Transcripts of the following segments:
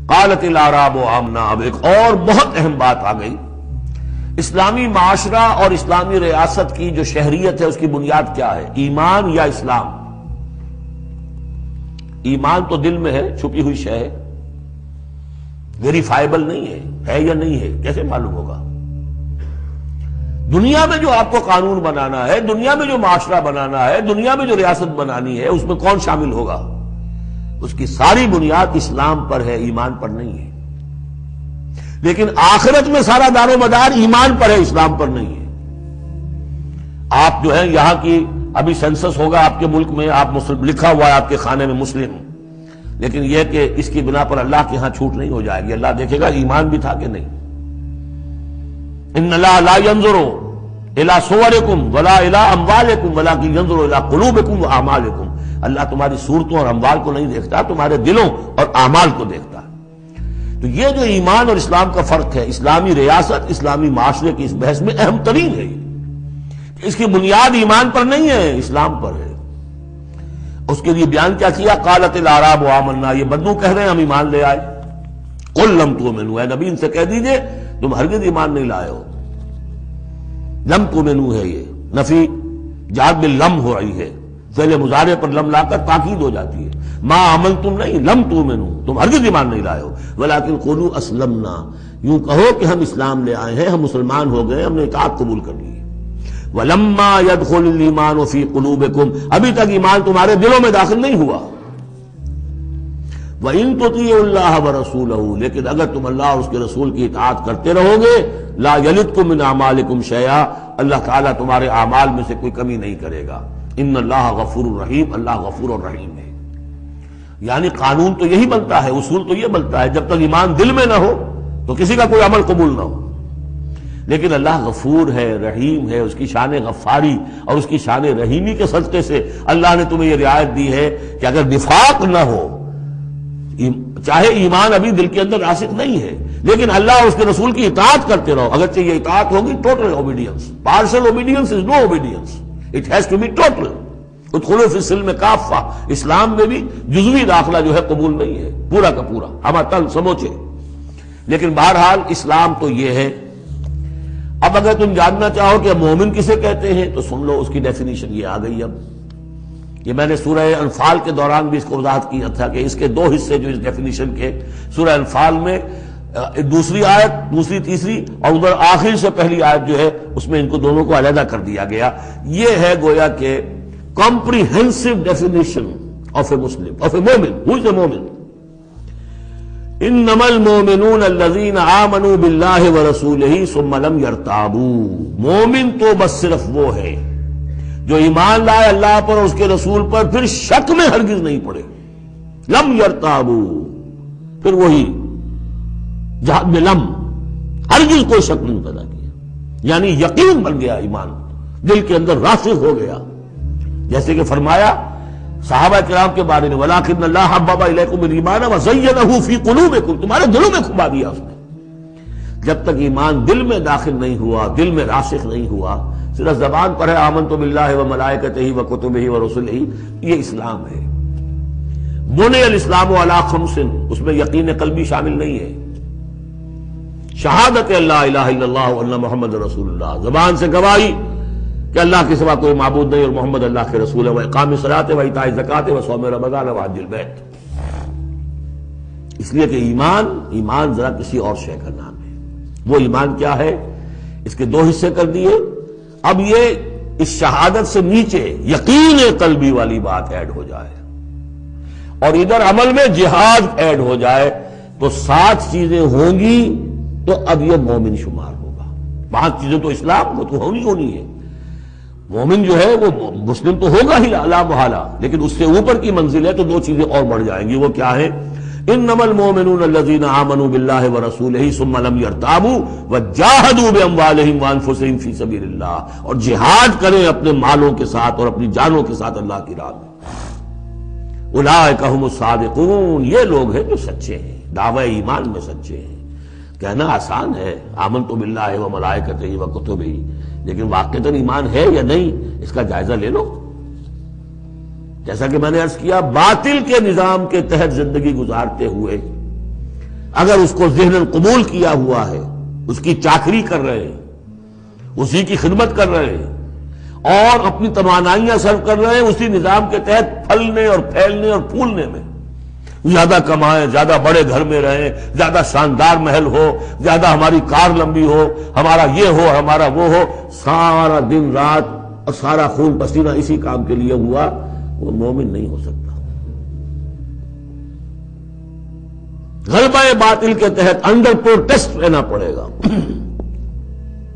قالت الاعراب آمنا. اب ایک اور بہت اہم بات آ گئی. اسلامی معاشرہ اور اسلامی ریاست کی جو شہریت ہے اس کی بنیاد کیا ہے؟ ایمان یا اسلام؟ ایمان تو دل میں ہے، چھپی ہوئی شے ہے، ویریفائبل نہیں ہے یا نہیں ہے، کیسے معلوم ہوگا؟ دنیا میں جو آپ کو قانون بنانا ہے، دنیا میں جو معاشرہ بنانا ہے، دنیا میں جو ریاست بنانی ہے، اس میں کون شامل ہوگا؟ اس کی ساری بنیاد اسلام پر ہے، ایمان پر نہیں ہے. لیکن آخرت میں سارا دار و مدار ایمان پر ہے، اسلام پر نہیں ہے. آپ جو ہے یہاں کی ابھی سینسس ہوگا آپ کے ملک میں، آپ مسلم لکھا ہوا ہے آپ کے خانے میں مسلم، لیکن یہ کہ اس کی بنا پر اللہ کے ہاں چھوٹ نہیں ہو جائے گی. اللہ دیکھے گا ایمان بھی تھا کہ نہیں. ان اللہ لا ينظر الى صورکم ولا الى اموالکم ولکن ينظر الى قلوبکم واعمالکم. اللہ تمہاری صورتوں اور اموال کو نہیں دیکھتا، تمہارے دلوں اور اعمال کو دیکھتا. تو یہ جو ایمان اور اسلام کا فرق ہے، اسلامی ریاست اسلامی معاشرے کی اس بحث میں اہم ترین ہے. اس کی بنیاد ایمان پر نہیں ہے، اسلام پر ہے. اس کے لیے بیان کیا کیا؟ قالت الاعراب آمنا. یہ بدو کہہ رہے ہیں ہم ایمان لے آئے. قل لم تؤمنوا، اے نبی ان سے کہہ دیجئے تم ہرگز ایمان نہیں لائے ہو. لم تؤمنوا ہے یہ نفی جاد باللم ہو رہی ہے، فعل مضارع پر لم لا کر تاکید ہو جاتی ہے. ما عملتم نہیں، لم تؤمنوا، تم ہرگز ایمان نہیں لائے ہو. ولکن قولوا اسلمنا، یوں کہو کہ ہم اسلام لے آئے ہیں، ہم مسلمان ہو گئے، ہم نے اطاعت قبول کر لی. وَلَمَّا يَدْخُلِ الْإِيمَانُ فِي قُلُوبِكُمْ، ابھی تک ایمان تمہارے دلوں میں داخل نہیں ہوا. وَإِن تُطِيعُوا اللَّهَ وَرَسُولَهُ، لیکن اگر تم اللہ اور اس کے رسول کی اطاعت کرتے رہو گے، لَا يَلِدْكُم مِّنْ أَعْمَالِكُمْ شَيْئًا، اللہ تعالیٰ تمہارے اعمال میں سے کوئی کمی نہیں کرے گا. ان اللہ غفور الرحیم، اللہ غفور الرحیم ہے. یعنی قانون تو یہی بنتا ہے، اصول تو یہ بنتا ہے، جب تک ایمان دل میں نہ ہو تو کسی کا کوئی عمل قبول نہ ہو. لیکن اللہ غفور ہے، رحیم ہے، اس کی شان غفاری اور اس کی شان رحیمی کے صدقے سے اللہ نے تمہیں یہ رعایت دی ہے کہ اگر نفاق نہ ہو، چاہے ایمان ابھی دل کے اندر راسخ نہیں ہے، لیکن اللہ اور اس کے رسول کی اطاعت کرتے رہو. اگرچہ یہ اطاعت ہوگی total obedience, partial obedience is no obedience, it has to be total. ادخلوا فی السلم کافہ، اسلام میں بھی جزوی داخلہ جو ہے قبول نہیں ہے، پورا کا پورا ہمہ تن سموچے. لیکن بہرحال اسلام تو یہ ہے. اب اگر تم جاننا چاہو کہ مومن کسے کہتے ہیں تو سن لو، اس کی ڈیفینیشن یہ آ گئی. اب یہ میں نے سورہ انفال کے دوران بھی اس کو وضاحت کیا تھا کہ اس کے دو حصے جو اس ڈیفینیشن کے، سورہ انفال میں دوسری آیت، دوسری تیسری، اور ادھر آخر سے پہلی آیت جو ہے اس میں ان کو دونوں کو علیحدہ کر دیا گیا. یہ ہے گویا کہ comprehensive definition of a Muslim, of a Mu'min. Who is a Mu'min? انما المؤمنون الذين آمنوا بالله ورسوله ثم لم يرتابوا. مومن تو بس صرف وہ ہے جو ایمان لائے اللہ پر اور اس کے رسول پر، پھر شک میں ہرگز نہیں پڑے. لم يرتابوا، پھر وہی جہاد میں لم، ہرگز کوئی شک نہیں پیدا کیا، یعنی یقین بن گیا، ایمان دل کے اندر راسخ ہو گیا. جیسے کہ فرمایا صحابہ کرام کے بارے میں، وَلَٰكِنَّ اللَّهَ حَبَّبَ إِلَيْكُمُ الْإِيمَانَ وَزَيَّنَهُ فِي قُلُوبِكُمْ، تمہارے دلوں میں کھبا دیا اس نے. جب تک ایمان دل میں داخل نہیں ہوا، دل میں راسخ نہیں ہوا، صرف زبان پر ہے آمنت باللہ وملائکتہ وکتبہ ورسلہ، یہ اسلام ہے. بنی الاسلام علی خمس، اس میں یقین قلبی شامل نہیں ہے. شہادت اللہ الہ الا اللہ وان محمد رسول اللہ، زبان سے گواہی کہ اللہ کے سوا کوئی معبود نہیں اور محمد اللہ کے رسول ہے. وإقام الصلاۃ وإیتاء الزکوٰۃ وصوم رمضان وحج البیت. اس لیے کہ ایمان ذرا کسی اور شے کا نام ہے. وہ ایمان کیا ہے؟ اس کے دو حصے کر دیے. اب یہ اس شہادت سے نیچے یقین قلبی والی بات ایڈ ہو جائے اور ادھر عمل میں جہاد ایڈ ہو جائے تو 7 چیزیں ہوں گی تو اب یہ مومن شمار ہوگا. 5 چیزیں تو اسلام وہ تو ہونی ہے. مومن جو ہے وہ مسلم تو ہوگا ہی لا محالہ، لیکن اس سے اوپر کی منزل ہے تو 2 چیزیں اور بڑھ جائیں گی. وہ کیا ہے؟ انما المؤمنون الذين آمنوا بالله ورسوله ثم لم يرتابوا وجاهدوا باموالهم وانفسهم في سبيل الله، اور جہاد کریں اپنے مالوں کے ساتھ اور اپنی جانوں کے ساتھ اللہ کی راہ میں. اولئک هم الصادقون، یہ لوگ ہیں جو سچے ہیں، دعوی ایمان میں سچے ہیں. کہنا آسان ہے آمنت باللہ وملائکتہ وکتبہ، لیکن واقعتاً ایمان ہے یا نہیں اس کا جائزہ لے لو. جیسا کہ میں نے عرض کیا، باطل کے نظام کے تحت زندگی گزارتے ہوئے اگر اس کو ذہناً قبول کیا ہوا ہے، اس کی چاکری کر رہے ہیں، اسی کی خدمت کر رہے ہیں اور اپنی توانائیاں صرف کر رہے ہیں اسی نظام کے تحت پھلنے اور پھیلنے اور پھولنے میں، زیادہ کمائیں، زیادہ بڑے گھر میں رہیں، زیادہ شاندار محل ہو، زیادہ ہماری کار لمبی ہو، ہمارا یہ ہو، ہمارا وہ ہو، سارا دن رات اور سارا خون پسینہ اسی کام کے لیے ہوا، وہ مومن نہیں ہو سکتا۔ غلبہ باطل کے تحت انڈر پروٹیسٹ رہنا پڑے گا،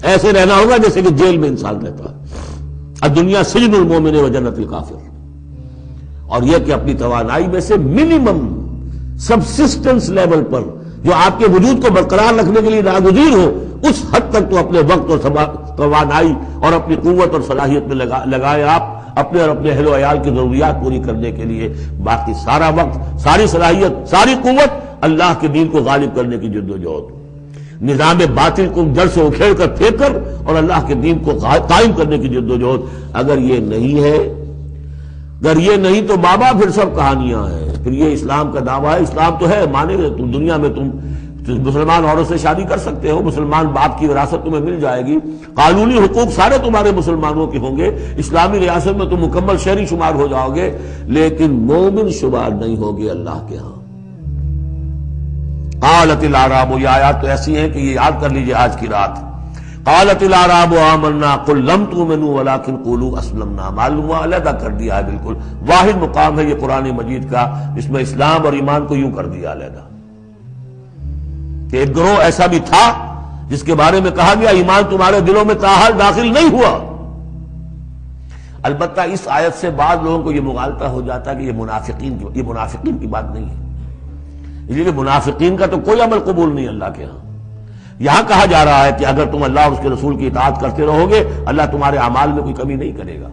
ایسے رہنا ہوگا جیسے کہ جیل میں انسان رہتا ہے۔ الدنیا سجن المومن و جنت الکافر، اور یہ کہ اپنی توانائی میں سے منیمم سبسسٹنس لیول پر جو آپ کے وجود کو برقرار رکھنے کے لیے ناگزیر ہو، اس حد تک تو اپنے وقت اور توانائی اور اپنی قوت اور صلاحیت میں لگائے آپ اپنے اور اپنے اہل و عیال کی ضروریات پوری کرنے کے لیے۔ باقی سارا وقت، ساری صلاحیت، ساری قوت اللہ کے دین کو غالب کرنے کی جد و جہد، نظام باطل کو جڑ سے اکھیڑ کر پھینک کر اور اللہ کے دین کو قائم کرنے کی جد و جہد۔ اگر یہ نہیں ہے، اگر یہ نہیں تو بابا پھر سب کہانیاں ہیں، پھر یہ اسلام کا دعویٰ ہے۔ اسلام تو ہے، مانے گا تم دنیا میں تم مسلمان عورت سے شادی کر سکتے ہو، مسلمان باپ کی وراثت تمہیں مل جائے گی، قانونی حقوق سارے تمہارے مسلمانوں کے ہوں گے، اسلامی ریاست میں تم مکمل شہری شمار ہو جاؤ گے، لیکن مومن شمار نہیں ہوگے اللہ کے ہاں۔ قالت الاعراب، یہ آیات تو ایسی ہیں کہ یہ یاد کر لیجئے آج کی رات۔ قالت الاعراب آمنا قل لم تؤمنوا ولكن قولوا اسلمنا، معلوم ہوا علیحدہ کر دیا ہے، بالکل واحد مقام ہے یہ قرآن مجید کا جس میں اسلام اور ایمان کو یوں کر دیا علیحدہ، کہ ایک گروہ ایسا بھی تھا جس کے بارے میں کہا گیا ایمان تمہارے دلوں میں تاحال داخل نہیں ہوا۔ البتہ اس آیت سے بعض لوگوں کو یہ مغالطہ ہو جاتا ہے کہ یہ منافقین کی بات نہیں ہے، اس لیے منافقین کا تو کوئی عمل قبول نہیں اللہ کے ہاں۔ یہاں کہا جا رہا ہے کہ اگر تم اللہ اور اس کے رسول کی اطاعت کرتے رہو گے اللہ تمہارے اعمال میں کوئی کمی نہیں کرے گا۔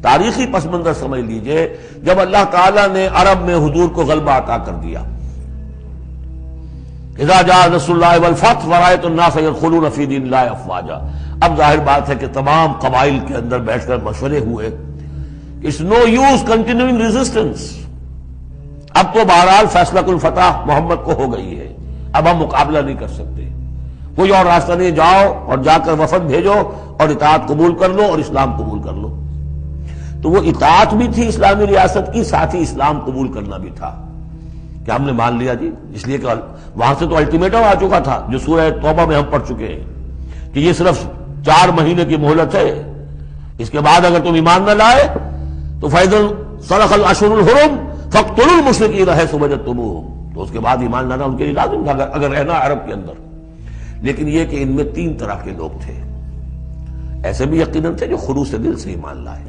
تاریخی پس منظر سمجھ لیجئے، جب اللہ تعالیٰ نے عرب میں حضور کو غلبہ عطا کر دیا، اذا جاء نصر اللہ والفتح ورأیت الناس يدخلون فی دین اللہ افواجا، اب ظاہر بات ہے کہ تمام قبائل کے اندر بیٹھ کر مشورے ہوئے، it's no use continuing resistance, اب تو بہرحال فیصلہ الفتح محمد کو ہو گئی ہے، اب ہم مقابلہ نہیں کر سکتے، کوئی اور راستہ نہیں، جاؤ اور جا کر وفد بھیجو اور اطاعت قبول کر لو اور اسلام قبول کر لو۔ تو وہ اطاعت بھی تھی اسلامی ریاست کی، ساتھ ہی اسلام قبول کرنا بھی تھا کہ ہم نے مان لیا جی، اس لیے کہ وہاں سے تو الٹیمیٹم آ چکا تھا جو سورہ توبہ میں ہم پڑھ چکے ہیں کہ یہ صرف 4 مہینے کی مہلت ہے، اس کے بعد اگر تم ایمان نہ لائے تو فَإِذَا انْسَلَخَ الْأَشْهُرُ الْحُرُمُ فَاقْتُلُوا الْمُشْرِكِينَ حَيْثُ وَجَدتُّمُوهُمْ، تو اس کے بعد ایمان لانا ان کے لیے لازم تھا اگر رہنا عرب کے اندر۔ لیکن یہ کہ ان میں 3 طرح کے لوگ تھے، ایسے بھی یقیناً تھے جو خلوص دل سے ایمان لائے،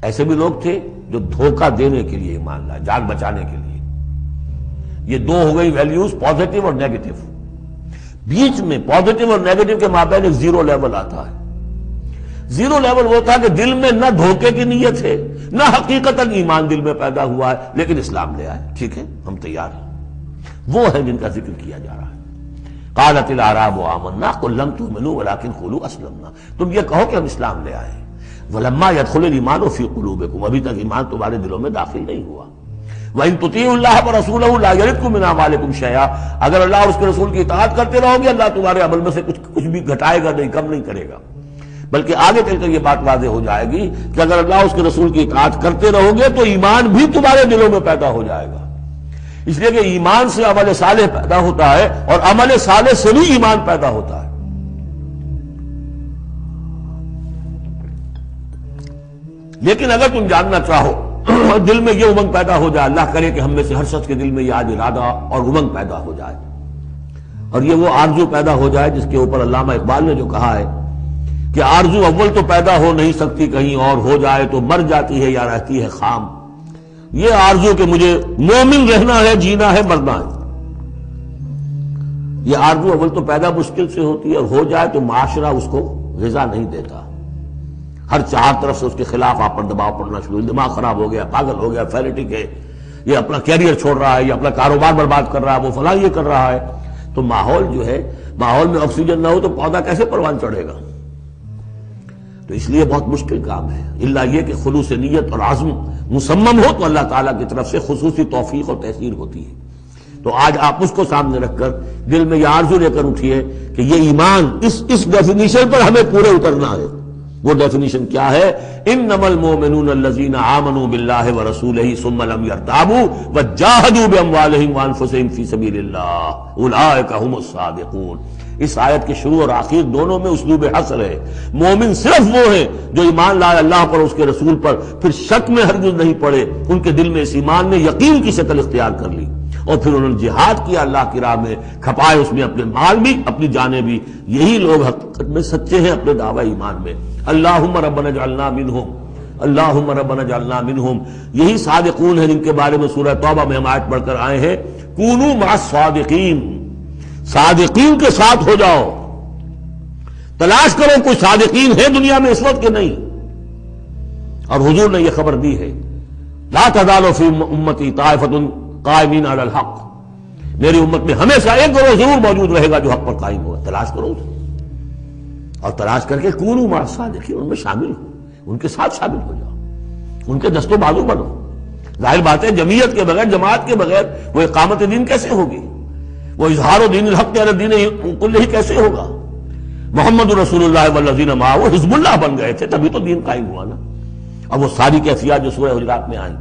ایسے بھی لوگ تھے جو دھوکہ دینے کے لیے ایمان لائے، جان بچانے کے لیے۔ یہ 2 ہو گئی ویلیوز، پازیٹو اور نیگیٹو۔ بیچ میں پازیٹو اور نیگیٹو کے مابین ایک زیرو لیول آتا ہے۔ زیرو لیول وہ تھا کہ دل میں نہ دھوکے کی نیت ہے، نہ حقیقتاً ایمان دل میں پیدا ہوا ہے، لیکن اسلام لے آئے، ٹھیک ہے ہم تیار ہیں، وہ ہے جن کا ذکر کیا جا رہا ہے۔ قالت الاعراب آمنا قل لم تؤمنوا ولكن قولوا اسلمنا، تم یہ کہو کہ ہم اسلام لے آئے، ولما يدخل الايمان في قلوبكم، ابھی تک ایمان تمہارے دلوں میں داخل نہیں ہوا۔ وَإِن تُطِيعُوا اللَّهَ وَرَسُولَهُ لَا يَلِدْكُم مِّنْ أَعْمَالِكُم شَيْئًا، اگر اللہ اور اس کے رسول کی اطاعت کرتے رہو گے اللہ تمہارے عمل میں سے کچھ بھی گھٹائے گا نہیں، کم نہیں کرے گا، بلکہ آگے چل کر یہ بات واضح ہو جائے گی کہ اگر اللہ اور اس کے رسول کی اطاعت کرتے رہو گے تو ایمان بھی تمہارے دلوں میں پیدا ہو جائے گا، اس لیے کہ ایمان سے عمل صالح پیدا ہوتا ہے اور عمل صالح سے بھی ایمان پیدا ہوتا ہے۔ لیکن اگر تم جاننا چاہو اور دل میں یہ امنگ پیدا ہو جائے، اللہ کرے کہ ہم میں سے ہر شخص کے دل میں یہ آج ارادہ اور امنگ پیدا ہو جائے اور یہ وہ آرزو پیدا ہو جائے جس کے اوپر علامہ اقبال نے جو کہا ہے کہ آرزو اول تو پیدا ہو نہیں سکتی کہیں اور، ہو جائے تو مر جاتی ہے یا رہتی ہے خام، یہ آرزو کہ مجھے مومن رہنا ہے، جینا ہے، مرنا ہے، یہ آرزو اول تو پیدا مشکل سے ہوتی ہے اور ہو جائے تو معاشرہ اس کو غذا نہیں دیتا، ہر 4 طرف سے اس کے خلاف آپ پر دباؤ پڑنا شروع، دماغ خراب ہو گیا، پاگل ہو گیا، فینیٹک ہے، یہ اپنا کیریئر چھوڑ رہا ہے، یہ اپنا کاروبار برباد کر رہا ہے، وہ فلاں یہ کر رہا ہے، تو ماحول جو ہے، ماحول میں آکسیجن نہ ہو تو پودا کیسے پروان چڑھے گا؟ تو اس لیے بہت مشکل کام ہے، الا یہ کہ خلوص نیت اور عزم مصمم ہو تو اللہ تعالیٰ کی طرف سے خصوصی توفیق اور تحصیل ہوتی ہے۔ تو آج آپ اس کو سامنے رکھ کر دل میں یہ آرزو لے کر اٹھیے کہ یہ ایمان اس ڈیفینیشن پر ہمیں پورے اترنا ہے. وہ ڈیفینیشن کیا ہے؟ انما المؤمنون الذین آمنوا باللہ ورسولہ ثم لم یرتابوا وجاہدوا باموالہم وانفسہم فی سبیل اللہ اولئک هم الصادقون. اس آیت کے شروع اور آخر دونوں میں اسلوب حصر ہے. مومن صرف وہ ہیں جو ایمان لائے اللہ پر، اس کے رسول پر، پھر شک میں ہرگز نہیں پڑے، ان کے دل میں اس ایمان نے یقین کی شکل اختیار کر لی، اور پھر انہوں نے جہاد کیا اللہ کی راہ میں، کھپائے اس میں اپنے مال بھی اپنی جانیں بھی. یہی لوگ حقیقت میں سچے ہیں اپنے دعوی ایمان میں. اللہم ربنا اجعلنا منہم، اللہم ربنا اجعلنا منہم. یہی صادقون ہیں جن کے بارے میں سورہ توبہ میں ہم آیت پڑھ کر آئے ہیں، کونوا مع الصادقین، صادقین کے ساتھ ہو جاؤ. تلاش کرو کوئی صادقین ہے دنیا میں اس وقت کے نہیں. اور حضور نے یہ خبر دی ہے، لا تزال فی امتی طائفۃ قائمین علی الحق، میری امت میں ہمیشہ ایک گروہ ضرور موجود رہے گا جو حق پر قائم ہوگا. تلاش کرو اسے، اور تلاش کر کے کونوا مع الصادقین، ان میں شامل ہو، ان کے ساتھ شامل ہو جاؤ، ان کے دست و بازو بنو. ظاہر بات ہے جمعیت کے بغیر، جماعت کے بغیر وہ اقامت دین کیسے ہوگی؟ وہ اظہار و دین الحق علی الدین کلہ ہی کیسے ہوگا؟ محمد رسول اللہ والذین معہ وہ حزب اللہ بن گئے تھے، تبھی تو دین قائم ہوا نا. اب وہ ساری کیفیات جو سورہ حجرات میں آئیں